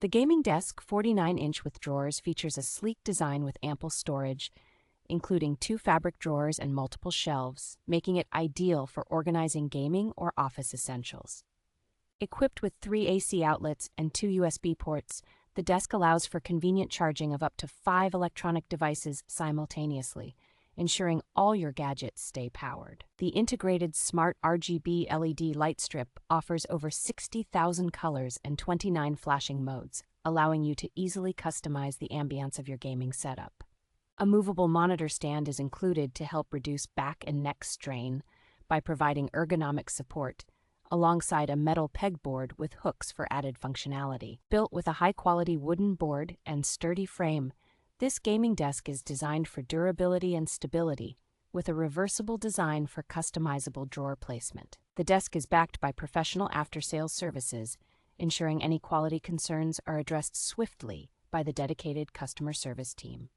The gaming desk 49-inch with drawers features a sleek design with ample storage, including 2 fabric drawers and multiple shelves, making it ideal for organizing gaming or office essentials. Equipped with 3 AC outlets and 2 USB ports, the desk allows for convenient charging of up to 5 electronic devices simultaneously, ensuring all your gadgets stay powered. The integrated smart RGB LED light strip offers over 60,000 colors and 29 flashing modes, allowing you to easily customize the ambiance of your gaming setup. A movable monitor stand is included to help reduce back and neck strain by providing ergonomic support, alongside a metal pegboard with hooks for added functionality. Built with a high-quality wooden board and sturdy frame, this gaming desk is designed for durability and stability, with a reversible design for customizable drawer placement. The desk is backed by professional after-sales services, ensuring any quality concerns are addressed swiftly by the dedicated customer service team.